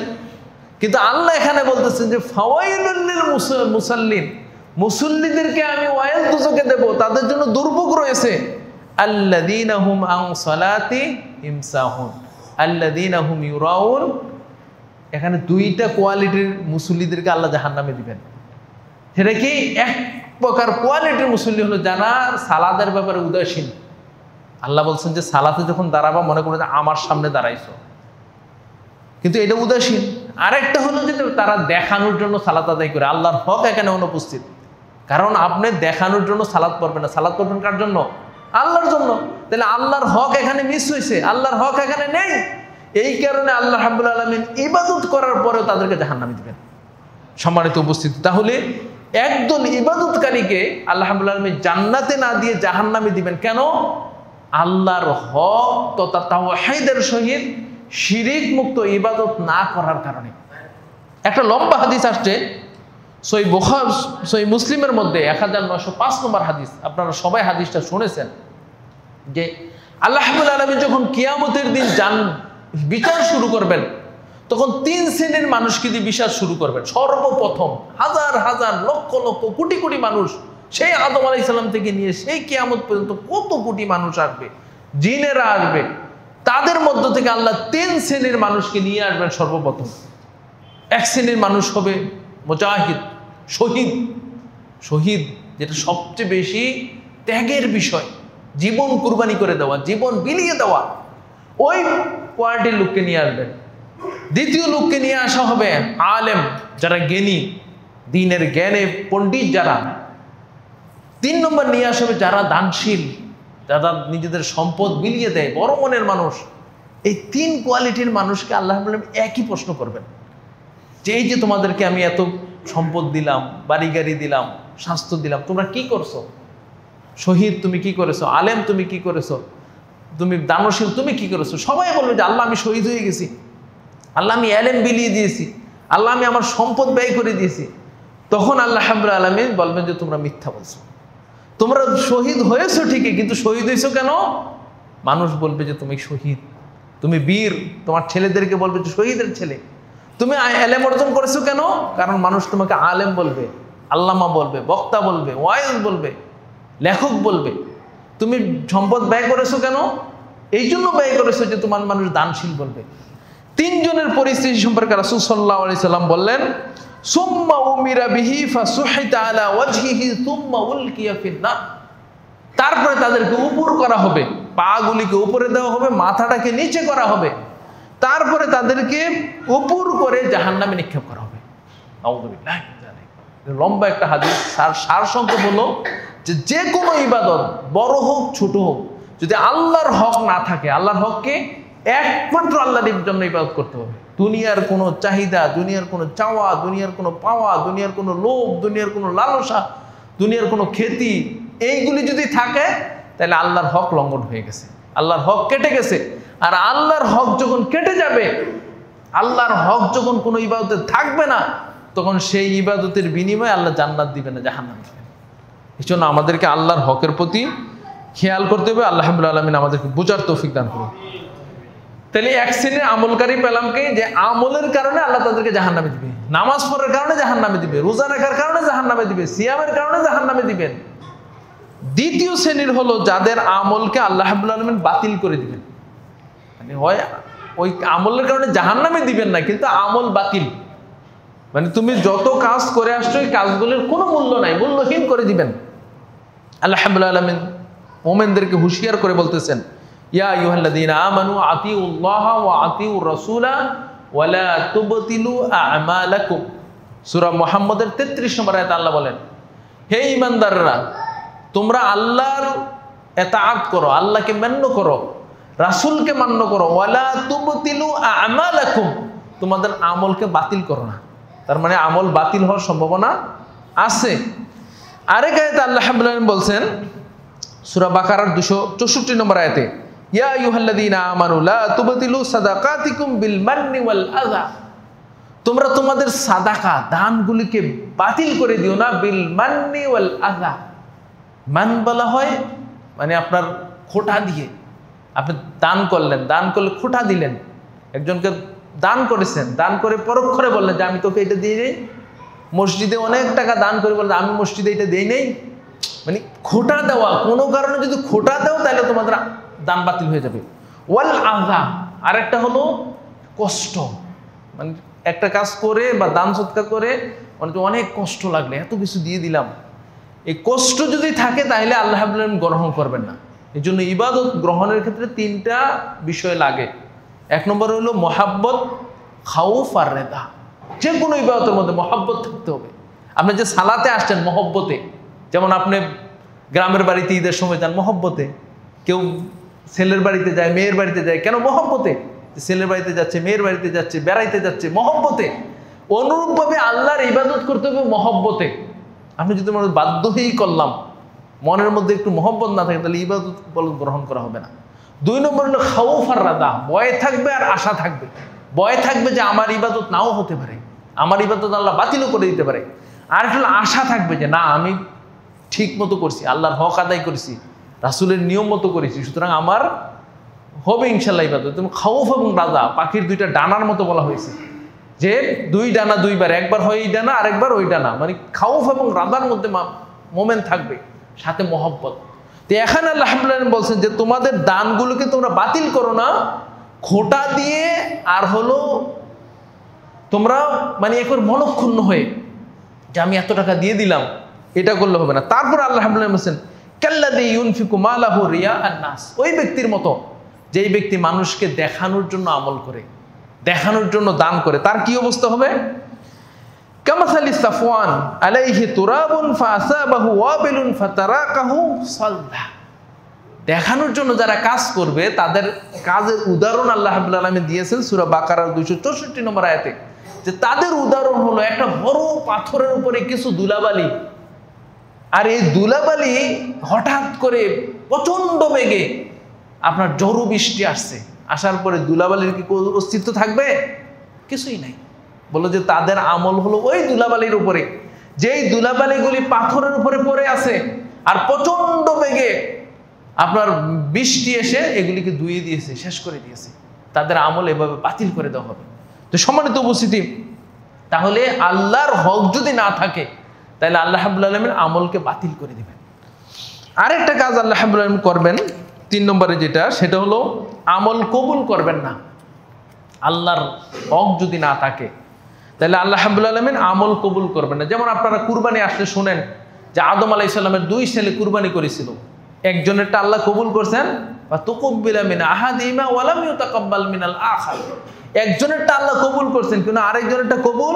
কিন্তু আল্লাহ এখানে বলতেছেন যে ফাওয়াইলুল লিল মুসাল্লিন, মুসল্লিদেরকে আমি ওয়াইল, দুজকে দেব, তাদের জন্য দুর্ভোগ রয়েছে। আল্লাযীনা হুম আন সালাতি ইমসাহুন আল্লাযীনা হুম ইউরাউন, এখানে দুইটা কোয়ালিটির মুসল্লিদেরকে আল্লাহ জাহান্নামে দিবেন। সেটা কি? এক প্রকার কোয়ালিটির মুসল্লি হলো যারা সালাতের ব্যাপারে উদাসীন। আল্লাহ বলছেন যে সালাতে যখন দাঁড়াবা মনে করে যে আমার সামনে দাঁড়াইছো, কিন্তু এটা উদাসীন। আরেকটা হলো যে তারা দেখানোর জন্য সালাত আদায় করে, আল্লাহর হক এখানে অনুপস্থিত। কারণ আপনি দেখানোর জন্য সালাত পড়বেন না, সালাত পড়বেন কার জন্য? আল্লাহর জন্য। তাহলে আল্লাহর হক এখানে মিস হয়েছে, আল্লাহর হক এখানে নেই। এই কারণে আল্লাহ রাব্বুল আলামিন ইবাদত করার পরেও তাদেরকে জাহান্নামে দিবেন। সম্মানিত উপস্থিতি, তাহলে একদল ইবাদতকারীকে আল্লাহ রাব্বুল আলামিন জান্নাতে না দিয়ে জাহান্নামে দিবেন। কেন? আল্লাহর হক তথা তাওহীদের সহিত শিরিক মুক্ত ইবাদত না করার কারণে। একটা লম্বা হাদিস আসছে সহিহ মুসলিমের মধ্যে 1905 নম্বর হাদিস, আপনারা সবাই হাদিসটা শুনেছেন, যে আল্লাহ রাব্বুল আলামিন যখন কিয়ামতের দিন বিচার শুরু করবেন, তখন 3 শ্রেণীর মানুষকে দিয়ে বিচার শুরু করবেন। সর্বপ্রথম হাজার হাজার লক্ষ লক্ষ কোটি কোটি মানুষ, সেই আদম আলাইহিস সালাম থেকে নিয়ে সেই কিয়ামত পর্যন্ত কত কোটি মানুষ আসবে, জিনেরা আসবে, তাদের মধ্য থেকে আল্লাহ 3 শ্রেণীর মানুষকে নিয়ে আসবেন। সর্বপ্রথম এক শ্রেণীর মানুষ হবে মুজাহিদ, শহীদ। শহীদ যেটা সবচেয়ে বেশি ত্যাগের বিষয়, জীবন কুরবানি করে দেওয়া, জীবন বিলিয়ে দেওয়া, ওই কোয়ালিটির লোককে নিয়ে আসবেন। দ্বিতীয় লোককে নিয়ে আসা হবে আলেম, যারা জ্ঞানী, দ্বীনের জ্ঞানে পণ্ডিত যারা। 3 নম্বর নিয়ে আসা হবে যারা দানশীল, যারা নিজেদের সম্পদ বিলিয়ে দেয়, বড় মনের মানুষ। এই 3 কোয়ালিটির মানুষকে আল্লাহ একই প্রশ্ন করবেন, যে এই যে তোমাদেরকে আমি এত সম্পদ দিলাম, বাড়ি গাড়ি দিলাম, স্বাস্থ্য দিলাম, তোমরা কি করছো? শহীদ তুমি কি করেছো? আলেম তুমি কি করেছো? তুমি দানশীল তুমি কি করেছো? সবাই বলবে যে আল্লাহ আমি শহীদ হয়ে গেছি, আল্লাহ আমি এলেম বিলিয়ে দিয়েছি, আল্লাহ আমি আমার সম্পদ ব্যয় করে দিয়েছি। তখন আল্লাহ রাব্বুল আলামিন বলবেন যে তোমরা মিথ্যা বলছো, তোমরা শহীদ হয়েছো ঠিকই, কিন্তু শহীদ হয়েছো কেন? মানুষ বলবে যে তুমি শহীদ, তুমি বীর। তোমার ছেলেদেরকে বলবে যে শহীদের ছেলে। তুমি এলেম অর্জন করেছো কেন? কারণ মানুষ তোমাকে আলেম বলবে, আল্লামা বলবে, বক্তা বলবে, ওয়াইজ বলবে, লেখক বলবে। তুমি সম্পদ ব্যয় করেছো কেন? এই জন্য ব্যয় করেছো যে তোমার মানুষ দানশীল বলবে। 3 জনের পরিস্থিতি সম্পর্কে রাসূল সাল্লাল্লাহু আলাইহি সাল্লাম বললেন, সুম্মা উমিরা বিহি ফাসুহিতা আলা ওয়াজহিহি সুম্মা উলকিয়া ফিন-নার। তারপরে তাদেরকে উপর করা হবে, পাগুলিকে উপরে দেওয়া হবে, মাথাটাকে নিচে করা হবে, তারপরে তাদেরকে উপর করে জাহান্নামে নিক্ষেপ করা হবে। আউযুবিল্লাহি মিন যালিক। লম্বা একটা হাদিস, সার সংক্ষেপ হলো যে কোনো ইবাদত, বড় হোক ছোট হোক, যদি আল্লাহর হক না থাকে, আল্লাহর হককে একমাত্র আল্লাহর জন্য ইবাদত করতে হবে। দুনিয়ার কোনো চাহিদা, দুনিয়ার কোনো চাওয়া, দুনিয়ার কোনো পাওয়া, দুনিয়ার কোনো লোভ, দুনিয়ার কোনো লালসা, দুনিয়ার কোনো খ্যাতি, এইগুলি যদি থাকে তাহলে আল্লাহর হক লঙ্ঘন হয়ে গেছে, আল্লাহর হক কেটে গেছে। আর আল্লাহর হক যখন কেটে যাবে, আল্লাহর হক যখন কোনো ইবাদতে থাকবে না, তখন সেই ইবাদতের বিনিময়ে আল্লাহ জান্নাত দিবে না, জাহান্নাম দিবে। এই জন্য আমাদেরকে আল্লাহর হকের প্রতি খেয়াল করতে হবে। আল্লাহ রাব্বুল আলামিন আমাদেরকে বোঝার তৌফিক দান করুন। তাহলে এক শ্রেণীর আমলকারী পেলামকে, যে আমলের কারণে আল্লাহ তাদেরকে জাহান্নামে দিবে, নামাজ পড়ার কারণে জাহান্নামে দিবে, রোজা রাখার কারণে জাহান্নামে দিবে, সিয়ামের কারণে জাহান্নামে দিবেন। দ্বিতীয় শ্রেণীর হলো যাদের আমলকে আল্লাহ রাব্বুল আলামিন বাতিল করে দিবেন। মানে হয় ওই আমলের কারণে জাহান্নামে দিবেন না, কিন্তু আমল বাতিল, মানে তুমি যত কাজ করে আসছো এই কাজগুলোর কোনো মূল্য নাই, মূল্যহীন করে দিবেন। আল্লাহ রাব্বুল আলামিন মুমিনদেরকে হুঁশিয়ার করে বলতেছেন, ইয়া আইয়ুহাল্লাযীনা আমানু আতিউল্লাহা ওয়া আতিউর রাসূলা ওয়া লা তুবতিলু আমালাকুম। সূরা মুহাম্মদের 33 নম্বর আয়াতে আল্লাহ বলেন, হে ঈমানদাররা, তোমরা আল্লাহর ইতাআত করো, আল্লাহকে মান্য করো, রাসূলকে মান্য করো, ওয়া লা তুবতিলু আমালাকুম, তোমাদের আমলকে বাতিল করো না। তার মানে আমল বাতিল হওয়ার সম্ভাবনা আছে। আরেক আয়াতে আল্লাহ রাব্বুল আলামিন বলছেন, সূরা বাকারার 264 নম্বর আয়াতে, ইয়া আইয়ুহাল্লাযীনা আমানু লা তুবতিলু সাদাকাতিকুম বিল মান্নি ওয়াল আযা। তোমরা তোমাদের সাদাকা, দানগুলিকে বাতিল করে দিও না, বিল মান্নি ওয়াল আযা। মান বলা হয় মানে আপনার খোঁটা দিয়ে, আপনি দান করলেন, দান করলে খোঁটা দিলেন, একজনকে দান করেছেন, দান করে পরোক্ষরে বললেন যে আমি তোকে এটা দিয়ে নেই, মসজিদে অনেক টাকা দান করে বললেন আমি মসজিদে এটা দিই নেই, মানে খোঁটা দেওয়া। কোনো কারণে যদি খোঁটা দাও তাহলে তোমাদের দান বাতিল হয়ে যাবে। ওয়াল আযা, আরেকটা হলো কষ্ট, মানে একটা কাজ করে বা দান সৎকার করে অনেক কষ্ট লাগলে এত কিছু দিয়ে দিলাম, এই কষ্ট যদি থাকে তাহলে আল্লাহ রাব্বুল আলামিন গ্রহণ করবেন না। এই জন্য ইবাদত গ্রহণের ক্ষেত্রে 3টা বিষয় লাগে। 1 নম্বর হলো মহাব্বত, খাউফ আর রেদা। যে কোনো ইবাদতের মধ্যে মহাব্বত থাকতে হবে। আপনি যে সালাতে আসছেন মহব্বতে, যেমন আপনি গ্রামের বাড়িতে ঈদের সময় যান মহব্বতে, কেউ ছেলের বাড়িতে যায়, মেয়ের বাড়িতে যায়, কেন? মহব্বতে। ছেলের বাড়িতে যাচ্ছে, মেয়ের বাড়িতে যাচ্ছে, বেড়াইতে যাচ্ছে, মহব্বতে। অনুরূপভাবে আল্লাহর ইবাদত করতে হবে মহব্বতে। আপনি যদি মনে বাধ্য হয়েই করলাম, মনের মধ্যে একটু মহব্বত না থাকে, তাহলে ইবাদত গ্রহণ করা হবে না। 2 নম্বর হলো খাউফ আর রাদা, ভয় থাকবে আর আশা থাকবে। ভয় থাকবে যে আমার ইবাদত নাও হতে পারে, আমার ইবাদত আল্লাহ বাতিলও করে দিতে পারে। আর একটা হলো আশা থাকবে যে না আমি ঠিক মতো করছি, আল্লাহর হক আদায় করেছি, রাসূলের নিয়ম মতো করেছি, সুতরাং আমার হবে ইনশাল্লাহ ইবাদত। তুমি খাউফ এবং রাজা পাখির দুইটা ডানার মতো বলা হয়েছে, যে দুই ডানা দুইবার, একবার হয় এই ডানা আরেকবার ওই ডানা, মানে খাউফ এবং রাজার মধ্যে মোমেন্ট থাকবে, সাথে মহব্বত। তো এখানে আল্লাহ রাব্বুল আলামিন বলছেন যে তোমাদের দানগুলোকে তোমরা বাতিল করো না খোটা দিয়ে, আর হলো তোমরা মানে একবার মনক্ষুণ্ণ হয়ে যে আমি এত টাকা দিয়ে দিলাম, এটা করলে হবে না। তারপর আল্লাহ রাব্বুল আলামিন বলছেন কাল্লাযী ইউনফিকু মালাহু রিয়াআন নাস, ওই ব্যক্তির মতো যেই ব্যক্তি মানুষকে দেখানোর জন্য আমল করে, দেখানোর জন্য দান করে, তার কি অবস্থা হবে? কামাসালি সাফওয়ান আলাইহি তুরাবুন ফাআসাবাহু ওয়াবিলুন ফাতারাকাহু সালদা। দেখানোর জন্য যারা কাজ করবে তাদের কাজের উদাহরণ আল্লাহ রাব্বুল আলামিন দিয়েছেন সূরা বাকারার 264 নম্বর আয়াতে, যে তাদের উদাহরণ হলো একটা বড় পাথরের উপরে কিছু ধুলাবালি, আর এই ধুলাবালি হঠাৎ করে প্রচন্ড বেগে আপনার ঝড়ো বৃষ্টি আসছে, আসার পরে ধুলাবালির কি অস্তিত্ব থাকবে? কিছুই নাই। বলো যে তাদের আমল হলো ওই ধুলাবালির উপরে, যেই ধুলাবালিগুলি পাথরের উপরে পড়ে আছে, আর প্রচন্ড বেগে আপনার বৃষ্টি এসে এগুলিকে ধুয়ে দিয়েছে, শেষ করে দিয়েছে। তাদের আমল এভাবে বাতিল করে দেওয়া হবে। তো সম্মানিত উপস্থিতি, তাহলে আল্লাহর হক যদি না থাকে তাহলে আল্লাহ রাব্বুল আলামিন আমলকে বাতিল করে দিবেন। আরেকটা কাজ আল্লাহ রাব্বুল আলামিন করবেন 3 নম্বরে, যেটা সেটা হলো আমল কবুল করবেন না। আল্লাহর হক যদি না থাকে তাহলে আল্লাহ রাব্বুল আলামিন আমল কবুল করবেন না। যেমন আপনারা কুরবানি আসলে শুনেন যে আদম আলাইহিস সালামের 2 ছেলে কুরবানি করেছিল, একজনেরটা আল্লাহ কবুল করছেন, বা তুকব্বিলা মিন আহাদিহিমা ওয়া লাম ইউতাকাব্বাল মিনাল আখার, একজনেরটা আল্লাহ কবুল করছেন কিন্তু আরেকজনেরটা কবুল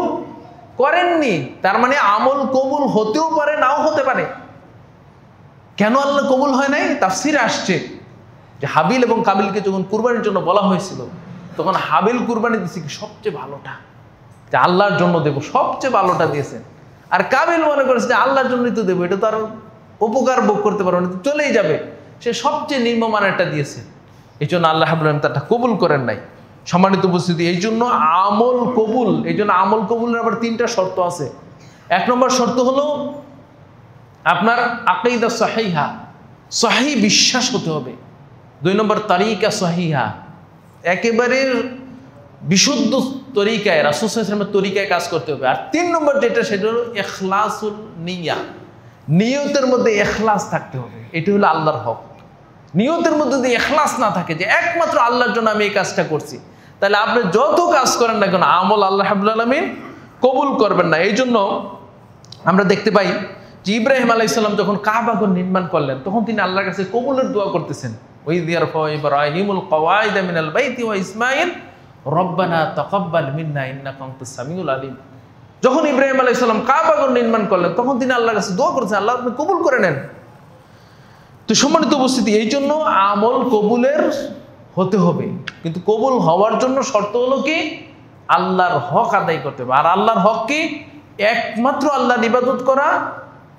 করেননি। তার মানে আমল কবুল হতেও পারে নাও হতে পারে। কেন আল্লাহ কবুল হয় নাই? তাফসিরে আসছে যে হাবিল এবং কাবিলকে যখন কুরবানির জন্য বলা হয়েছিল তখন হাবিল কুরবানি দিয়েছে কি সবচেয়ে ভালোটা, যে আল্লাহর জন্য দেব, সবচেয়ে ভালোটা দিয়েছেন। আর কাবিল মনে করেছে যে আল্লাহর জন্যই তো দেবো, এটা তো আর উপকার ভোগ করতে পারবো না, চলেই যাবে, সে সবচেয়ে নিম্নমানেরটা দিয়েছে। এই জন্য আল্লাহ রাব্বুল আলামিন তারটা কবুল করেন নাই। সম্মানিত উপস্থিতি, এই জন্য আমল কবুল, এই জন্য আমল কবুলের আবার 3টা শর্ত আছে। 1 নম্বর শর্ত হলো আপনার আকীদা সহিহা, সহিহ বিশ্বাস হতে হবে। 2 নম্বর তরিকা সহিহা, একেবারে বিশুদ্ধ তরিকায় রাসূল সাল্লাল্লাহু আলাইহি ওয়াসাল্লামের তরিকায় কাজ করতে হবে। আর 3 নম্বর যেটা সেটা হলো ইখলাসুল নিয়া, নিয়তের মধ্যে ইখলাস থাকতে হবে। এটি হলো আল্লাহর হক। নিয়তের মধ্যে যদি ইখলাস না থাকে যে একমাত্র আল্লাহর জন্য আমি এই কাজটা করছি, তাহলে আপনি যত কাজ করেন না কেন আমল আল্লাহ রাব্বুল আলামিন কবুল করবেন না। এই জন্য আমরা দেখতে পাই যে ইব্রাহিম আলাইহিস সালাম যখন কাবাঘর নির্মাণ করলেন তখন তিনি আল্লাহর কাছে কবুলের দোয়া করতেছেন, ওয়াইয ইয়ারফাউ ইব্রাহিমুল কওয়াইদা মিনাল বাইতি ওয়া ইসমাঈল রব্বানা তাকাব্বাল মিন্না ইন্নাকা আনতাস সামিউল আলিম। যখন ইব্রাহিম আলাইহিস সালাম কাবাঘর নির্মাণ করলেন তখন তিনি আল্লাহর কাছে দোয়া করেছেন, আল্লাহ আপনি কবুল করে নেন। তো সম্মানিত উপস্থিতি, এই জন্য আমল কবুলের হতে হবে, কিন্তু কবুল হওয়ার জন্য শর্ত হলো কি আল্লাহর হক আদায় করতে হবে। আর আল্লাহর হক কি? একমাত্র আল্লাহর ইবাদত করা,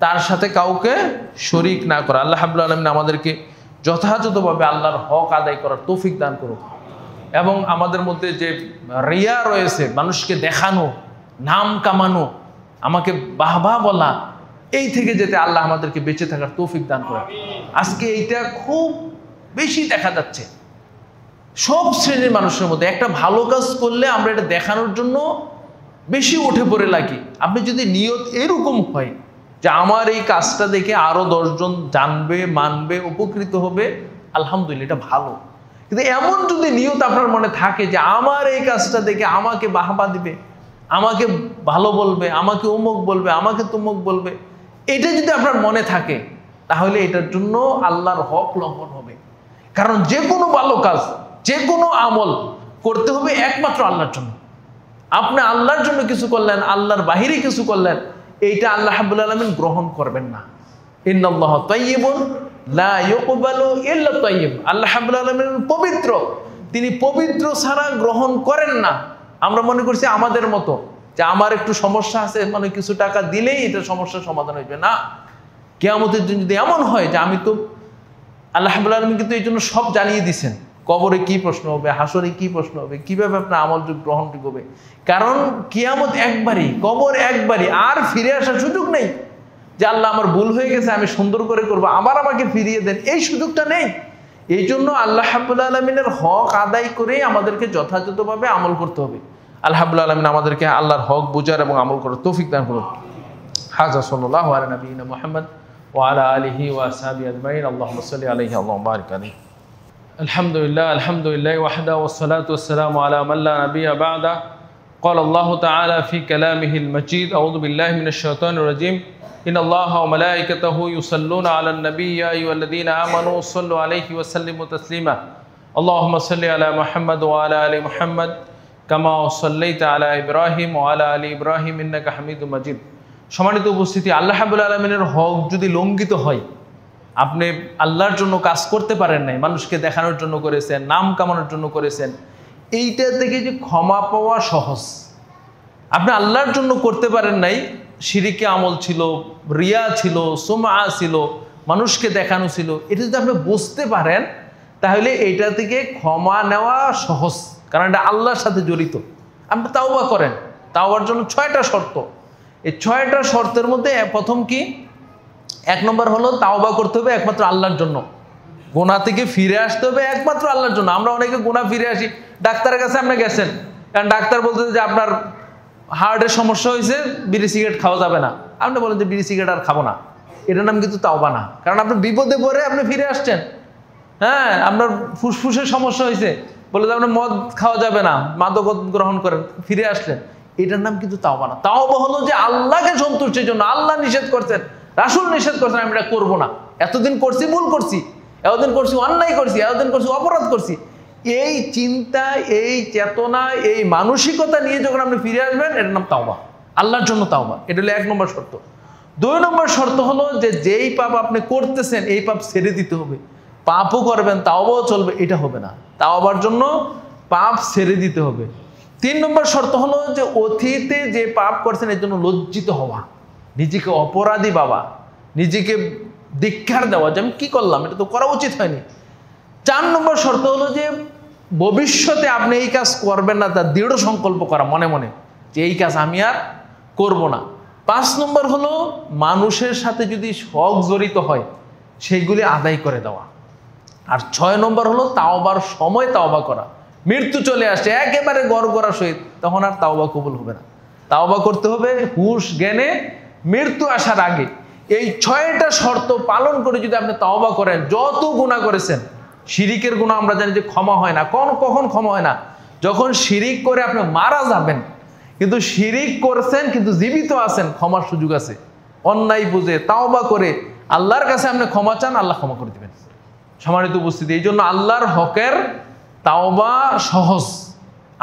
তার সাথে কাউকে শরীক না করা। আল্লাহ রাব্বুল আলামিন আমাদেরকে যথাযথভাবে আল্লাহর হক আদায় করার তৌফিক দান করুন, এবং আমাদের মধ্যে যে রিয়া রয়েছে, মানুষকে দেখানো, নাম কামানো, আমাকে বাহবা বলা, এই থেকে যেতে আল্লাহ আমাদেরকে বেঁচে থাকার তৌফিক দান করেন। আজকে এইটা খুব বেশি দেখা যাচ্ছে সব শ্রেণীর মানুষের মধ্যে। একটা ভালো কাজ করলে আমরা এটা দেখানোর জন্য বেশি উঠে পড়ে লাগি। আপনি যদি নিয়ত এরকম হয় যে আমার এই কাজটা দেখে আরো 10 জন জানবে, মানবে, উপকৃত হবে, আলহামদুলিল্লাহ, এটা ভালো। কিন্তু এমন যদি নিয়ত আপনার মনে থাকে যে আমার এই কাজটা দেখে আমাকে বাহবা দিবে, আমাকে ভালো বলবে, আমাকে অমুক বলবে, আমাকে তমুক বলবে, এটা যদি আপনার মনে থাকে তাহলে এটার জন্য আল্লাহর হক লঙ্ঘন হবে। কারণ যে কোনো ভালো কাজ, যে কোনো আমল করতে হবে একমাত্র আল্লাহর জন্য। আপনি আল্লাহর জন্য কিছু করলেন, আল্লাহর বাহিরে কিছু করলেন, এইটা আল্লাহ রাব্বুল আলামিন গ্রহণ করবেন না। ইন্নাল্লাহা তাইয়্যিবুন লা ইউকবালু ইল্লা তাইয়্যিব। আল্লাহ রাব্বুল আলামিন পবিত্র, তিনি পবিত্র ছাড়া গ্রহণ করেন না। আমরা মনে করছি আমাদের মতো যে আমার একটু সমস্যা আছে, মানে কিছু টাকা দিলেই এটা সমস্যার সমাধান হইবে না। কিয়ামতের দিন যদি এমন হয় যে আমি তো, আল্লাহ রাব্বুল আলামিন কিন্তু এই জন্য সব জানিয়ে দিয়েছেন কবরে কি প্রশ্ন হবে, হাসরে কি প্রশ্ন হবে, কিভাবে আপনার আমল গ্রহণযোগ্য হবে। কারণ কিয়ামত একবারই, কবর একবারই, আর ফিরে আসার সুযোগ নেই যে আল্লাহ আমার ভুল হয়ে গেছে, আমি সুন্দর করে করবো, আবার আমাকে ফিরিয়ে দেন, এই সুযোগটা নেই। এই জন্য আল্লাহ রাব্বুল আলামিনের হক আদায় করেই আমাদেরকে যথাযথভাবে আমল করতে হবে। আল্লাহ রাব্বুল আলামিন আমাদেরকে আল্লাহর হক বুঝার এবং আমল করার তৌফিক দান করুন। হাযা সাল্লাল্লাহু আলা নবিয়িনা মুহাম্মদ ওয়া আলা আলিহি ওয়া আসহাবিহি আজমাইন। আল্লাহুম্মা সাল্লি আলাইহি ওয়া বারিক আলাইহি। আলহামদুলিল্লাহ আলহামদুলিল্লাহ ওয়াহদা ওয়াসসালাতু ওয়াসসালামু আলা মান লা নাবিয়্যা বা'দা। قال الله تعالى في كلامه المجيد أعوذ بالله من الشيطان الرجيم إن الله وملائكته يصلون على النبي يا أيها الذين آمنوا صلوا عليه وسلموا تسليما اللهم صل على محمد وعلى آل محمد كما صليت على إبراهيم وعلى آل إبراهيم إنك حميد مجيد। সম্মানিত উপস্থিতি, আল্লাহ রাব্বুল আলামিনের হক যদি লঙ্ঘিত হয়, আপনি আল্লাহর জন্য কাজ করতে পারেন নাই, মানুষকে দেখানোর জন্য করেছেন, নাম কামানোর জন্য করেছেন, এইটা থেকে যে ক্ষমা পাওয়া সহজ। আপনি আল্লাহর জন্য করতে পারেন নাই, শিরিকে আমল ছিল, রিয়া ছিল, সুমআ ছিল, মানুষকে দেখানো ছিল, এটা যদি আপনি বুঝতে পারেন তাহলে এইটা থেকে ক্ষমা নেওয়া সহজ, কারণ এটা আল্লাহর সাথে জড়িত। আপনি তাওবা করেন, তাওবার জন্য 6টা শর্ত। এই 6টা শর্তের মধ্যে প্রথম কি, 1 নম্বর হলো তাওবা করতে হবে একমাত্র আল্লাহর জন্য, গুনাহ থেকে ফিরে আসতে হবে একমাত্র আল্লাহর জন্য। আমরা অনেকে গুনাহ ফিরে আসি, ডাক্তারের কাছে আপনি গেছেন, কারণ ডাক্তার বলতেছে যে আপনার হার্টের সমস্যা হয়েছে, বিড়ি সিগারেট খাওয়া যাবে না, আপনি বলেন যে বিড়ি সিগারেট আর খাবো না, এটার নাম কিন্তু তাওবা না, কারণ আপনি বিপদে পড়ে আপনি ফিরে আসছেন। হ্যাঁ, আপনার ফুসফুসের সমস্যা হয়েছে, বলে যে আপনার মদ খাওয়া যাবে না, মাদক গ্রহণ করেন, ফিরে আসলেন, এটার নাম কিন্তু তাওবা না। তাওবা হলো যে আল্লাহকে সন্তুষ্টির জন্য, আল্লাহ নিষেধ করছেন, রাসূল নিষেধ করছেন, আমি এটা করবো না, এতদিন করছি ভুল করছি, এতদিন করছি অন্যায় করছি, এতদিন করছি অপরাধ করছি, এই চিন্তা, এই চেতনা, এই মানসিকতা নিয়ে যখন আপনি ফিরে আসবেন, এটার নাম তাওবা, আল্লাহর জন্য তাওবা। এটা হলো 1 নম্বর শর্ত। 2 নম্বর শর্ত হলো যে যেই পাপ আপনি করতেছেন এই পাপ ছেড়ে দিতে হবে। পাপও করবেন, তাওবাও চলবে, এটা হবে না, তাওবার জন্য পাপ ছেড়ে দিতে হবে। 3 নম্বর শর্ত হলো যে অতীতে যে পাপ করছেন এর জন্য লজ্জিত হওয়া, নিজেকে অপরাধী ভাবা, নিজেকে ধিক্কার দেওয়া যে আমি কি করলাম, এটা তো করা উচিত হয়নি। 4 নম্বর শর্ত হলো যে ভবিষ্যতে আপনি এই কাজ করবেন না, তার দৃঢ় সংকল্প করা মনে মনে যে এই কাজ আমি আর করব না। 5 নম্বর হলো মানুষের সাথে যদি হক জড়িত হয় সেইগুলি আদায় করে দেওয়া। আর 6 নম্বর হলো তাওবার সময় তাওবা করা। মৃত্যু চলে আসে একেবারে গড়গড়া সহিত, তখন আর তাওবা কবুল হবে না, তাওবা করতে হবে হুঁশ জ্ঞানে, মৃত্যু আসার আগে। এই 6টা শর্ত পালন করে যদি আপনি তাওবা করেন, যত গুনাহ করেছেন, শিরিকের গুনাহ আমরা জানি যে ক্ষমা হয় না, কখন ক্ষমা হয় না, যখন শিরিক করে আপনি মারা যাবেন, কিন্তু শিরিক করছেন কিন্তু জীবিত আছেন, ক্ষমার সুযোগ আছে। অন্যায় বুঝে তাওবা করে আল্লাহর কাছে আপনি ক্ষমা চান, আল্লাহ ক্ষমা করে দিবেন। সম্মানিত উপস্থিতি, এই জন্য আল্লাহর হকের তাওবা সহজ।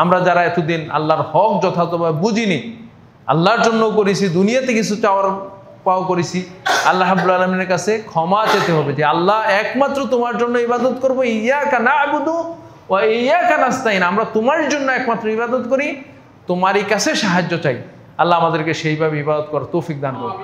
আমরা যারা এতদিন আল্লাহর হক যথাযথভাবে বুঝিনি, আল্লাহর জন্য করেছি, দুনিয়াতে কিছু চাওয়ার পাওয়া করেছি, আল্লাহ রাব্বুল আলামিনের কাছে ক্ষমা চেতে হবে যে আল্লাহ একমাত্র তোমার জন্য ইবাদত করব, ইয়াকা না'বুদু ওয়া ইয়াকা নাস্তাইন, আমরা তোমার জন্য একমাত্র ইবাদত করি, তোমারই কাছে সাহায্য চাই। আল্লাহ আমাদেরকে সেইভাবে ইবাদত করার তৌফিক দান করুন।